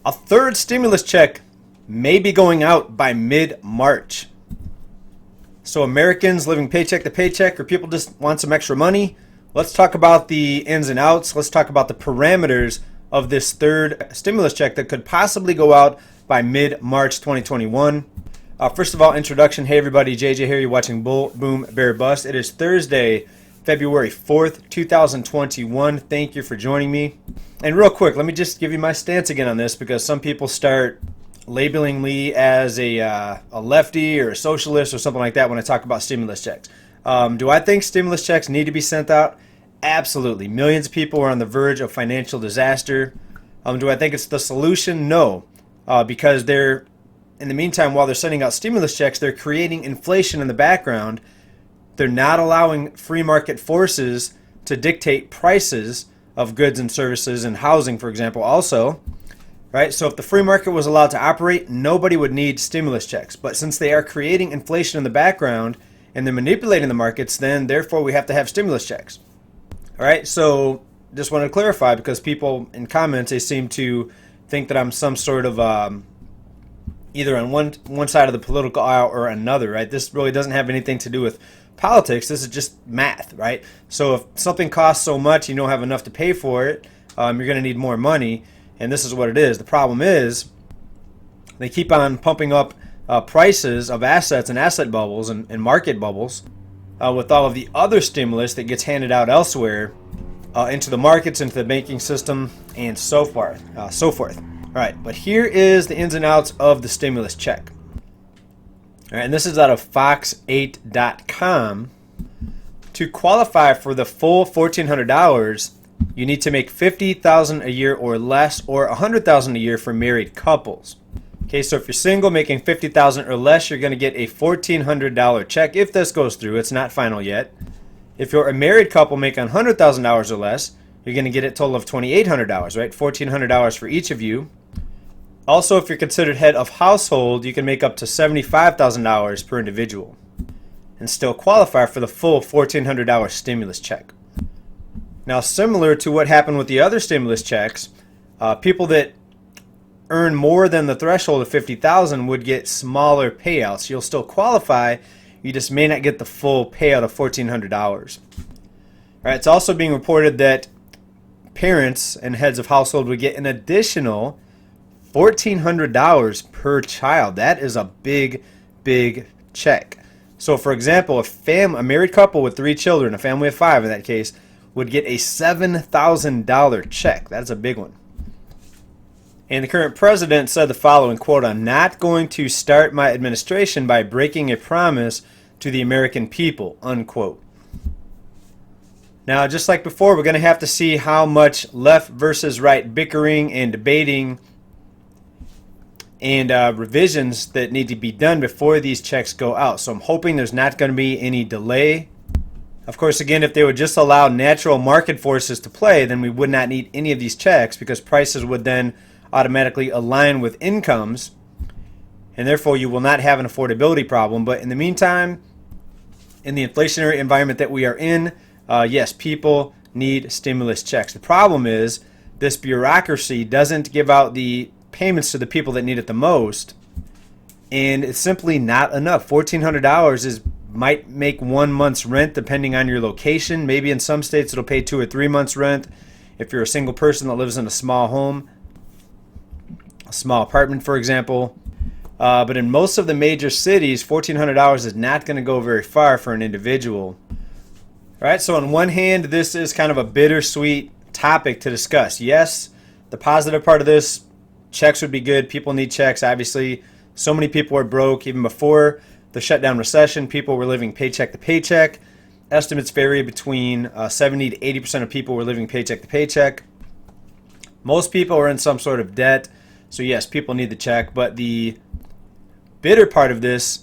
A third stimulus check may be going out by mid-March. So Americans living paycheck to paycheck, or people just want some extra money, let's talk about the ins and outs. Let's talk about the parameters of this third stimulus check that could possibly go out by mid-March 2021. First of all, introduction. Hey everybody, JJ here. You're watching Bull, Boom, Bear, Bust. It is Thursday, February 4th, 2021. Thank you for joining me. And real quick, let me just give you my stance again on this, because some people start labeling me as a lefty or a socialist or something like that when I talk about stimulus checks. Do I think stimulus checks need to be sent out? Absolutely. Millions of people are on the verge of financial disaster. Do I think it's the solution? No. Because they're, in the meantime, while they're sending out stimulus checks, they're creating inflation in the background. They're not allowing free market forces to dictate prices of goods and services and housing, for example, also. Right? So if the free market was allowed to operate, nobody would need stimulus checks. But since they are creating inflation in the background and they're manipulating the markets, then therefore we have to have stimulus checks. All right? So just want to clarify, because people in comments, they seem to think that I'm some sort of either on one side of the political aisle or another, right? This really doesn't have anything to do with politics. This is just math, right? So if something costs so much, you don't have enough to pay for it, you're going to need more money. And this is what it is. The problem is they keep on pumping up prices of assets and asset bubbles and market bubbles with all of the other stimulus that gets handed out elsewhere into the markets, into the banking system, and so forth. All right, but here is the ins and outs of the stimulus check. All right, and this is out of fox8.com. To qualify for the full $1,400, you need to make $50,000 a year or less, or $100,000 a year for married couples. Okay, so if you're single making $50,000 or less, you're going to get a $1,400 check if this goes through. It's not final yet. If you're a married couple making $100,000 or less, you're going to get a total of $2,800, right? $1,400 for each of you. Also, if you're considered head of household, you can make up to $75,000 per individual and still qualify for the full $1,400 stimulus check. Now, similar to what happened with the other stimulus checks, people that earn more than the threshold of $50,000 would get smaller payouts. You'll still qualify, you just may not get the full payout of $1,400. All right, it's also being reported that parents and heads of household would get an additional $1,400 per child. That is a big, big check. So, for example, a married couple with 3 children, a family of 5 in that case, would get a $7,000 check. That's a big one. And the current president said the following, quote, "I'm not going to start my administration by breaking a promise to the American people," unquote. Now, just like before, we're going to have to see how much left versus right bickering and debating and revisions that need to be done before these checks go out. So I'm hoping there's not going to be any delay. Of course, again, if they would just allow natural market forces to play, then we would not need any of these checks, because prices would then automatically align with incomes, and therefore you will not have an affordability problem. But in the meantime, in the inflationary environment that we are in, yes, people need stimulus checks. The problem is this bureaucracy doesn't give out the payments to the people that need it the most, and it's simply not enough. $1,400 might make 1 month's rent depending on your location. Maybe in some states it'll pay 2 or 3 months rent if you're a single person that lives in a small home, a small apartment, for example. But in most of the major cities, $1,400 is not going to go very far for an individual. All right, so on one hand, this is kind of a bittersweet topic to discuss. Yes, the positive part of this, checks would be good. People need checks, obviously. So many people are broke. Even before the shutdown recession, people were living paycheck to paycheck. Estimates vary between 70 to 80% of people were living paycheck to paycheck. Most people are in some sort of debt. So yes, people need the check. But the bitter part of this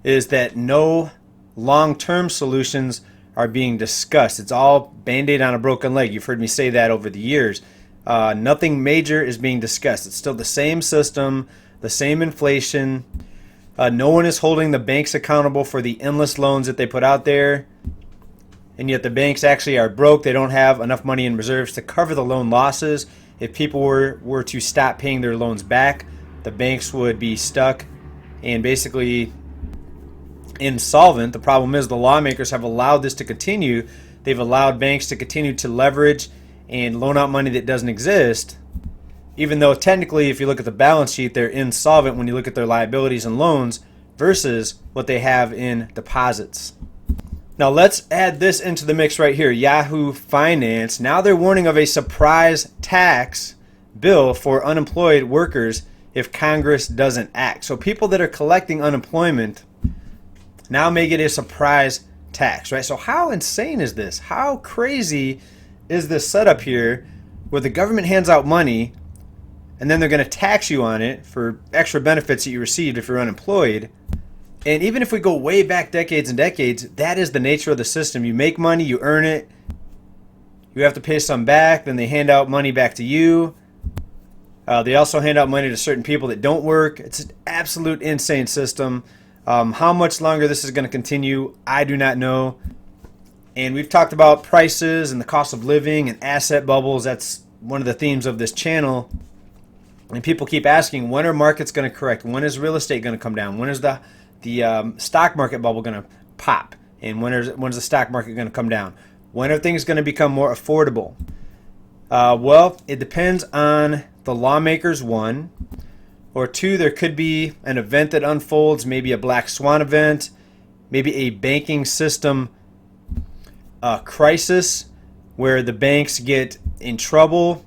is that no long-term solutions are being discussed. It's all Band-Aid on a broken leg. You've heard me say that over the years. Nothing major is being discussed. It's still the same system, the same inflation. No one is holding the banks accountable for the endless loans that they put out there. And yet the banks actually are broke. They don't have enough money in reserves to cover the loan losses. if people were to stop paying their loans back, the banks would be stuck and basically insolvent. The problem is the lawmakers have allowed this to continue. They've allowed banks to continue to leverage and loan out money that doesn't exist, even though technically, if you look at the balance sheet, they're insolvent when you look at their liabilities and loans versus what they have in deposits. Now let's add this into the mix right here. Yahoo Finance, now they're warning of a surprise tax bill for unemployed workers if Congress doesn't act. So people that are collecting unemployment now may get a surprise tax, right? So how insane is this? How crazy is this setup here where the government hands out money and then they're going to tax you on it for extra benefits that you received if you're unemployed? And even if we go way back decades and decades, that is the nature of the system. You make money, you earn it, you have to pay some back, then they hand out money back to you. They also hand out money to certain people that don't work. It's an absolute insane system. How much longer this is going to continue, I do not know. And we've talked about prices and the cost of living and asset bubbles. That's one of the themes of this channel. And people keep asking, when are markets going to correct? When is real estate going to come down? When is the stock market bubble going to pop? And when's the stock market going to come down? When are things going to become more affordable? Well, it depends on the lawmakers, one. Or two, there could be an event that unfolds, maybe a black swan event, maybe a banking system crisis where the banks get in trouble.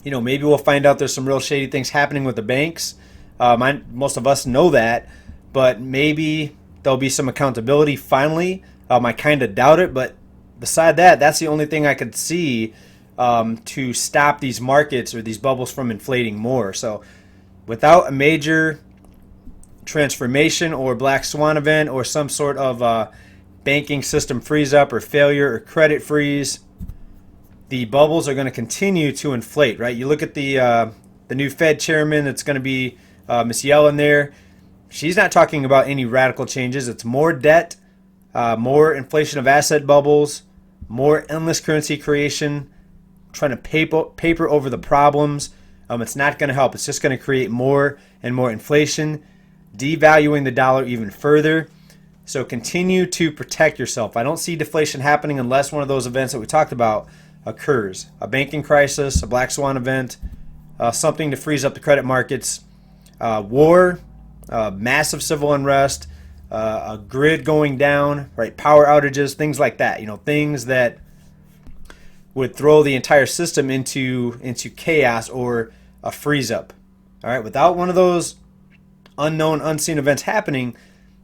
Maybe we'll find out there's some real shady things happening with the banks. Most of us know that, but maybe there'll be some accountability finally. I kind of doubt it, but beside that, that's the only thing I could see to stop these markets or these bubbles from inflating more. So without a major transformation or black swan event or some sort of banking system freeze up or failure or credit freeze, the bubbles are going to continue to inflate, right? You look at the new Fed chairman that's going to be Miss Yellen there. She's not talking about any radical changes. It's more debt, more inflation of asset bubbles, more endless currency creation, trying to paper over the problems. It's not going to help. It's just going to create more and more inflation, devaluing the dollar even further. So continue to protect yourself. I don't see deflation happening unless one of those events that we talked about occurs. A banking crisis, a black swan event, something to freeze up the credit markets, war, massive civil unrest, a grid going down, right? Power outages, things like that. Things that would throw the entire system into chaos or a freeze up. All right, without one of those unknown, unseen events happening,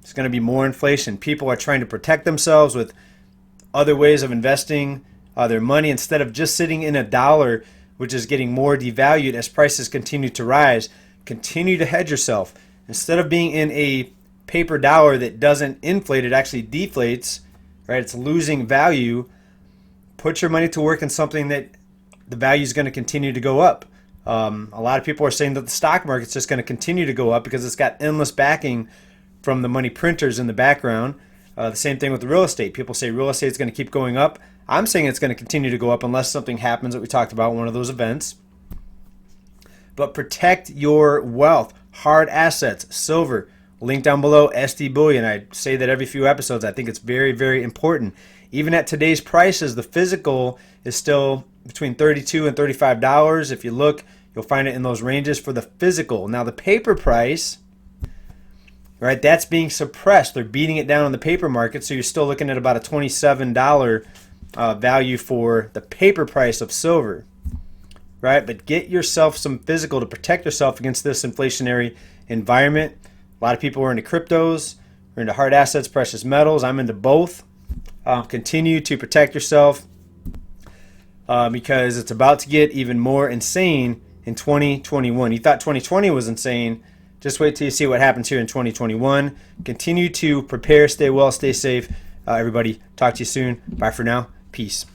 there's going to be more inflation. People are trying to protect themselves with other ways of investing their money instead of just sitting in a dollar, which is getting more devalued as prices continue to rise. Continue to hedge yourself. Instead of being in a paper dollar that doesn't inflate, it actually deflates, right? It's losing value. Put your money to work in something that the value is going to continue to go up. A lot of people are saying that the stock market's just going to continue to go up because it's got endless backing from the money printers in the background. The same thing with real estate. People say real estate is going to keep going up. I'm saying it's going to continue to go up unless something happens that we talked about, one of those events. But protect your wealth. Hard assets, silver, link down below, SD Bullion. I say that every few episodes. I think it's very, very important. Even at today's prices, the physical is still between $32 and $35. If you look, you'll find it in those ranges for the physical. Now the paper price, right, that's being suppressed. They're beating it down on the paper market, so you're still looking at about a $27 value for the paper price of silver, right? But get yourself some physical to protect yourself against this inflationary environment. A lot of people are into cryptos, are into hard assets, precious metals. I'm into both. Continue to protect yourself because it's about to get even more insane in 2021. You thought 2020 was insane. Just wait till you see what happens here in 2021. Continue to prepare, stay well, stay safe. Everybody, talk to you soon. Bye for now. Peace.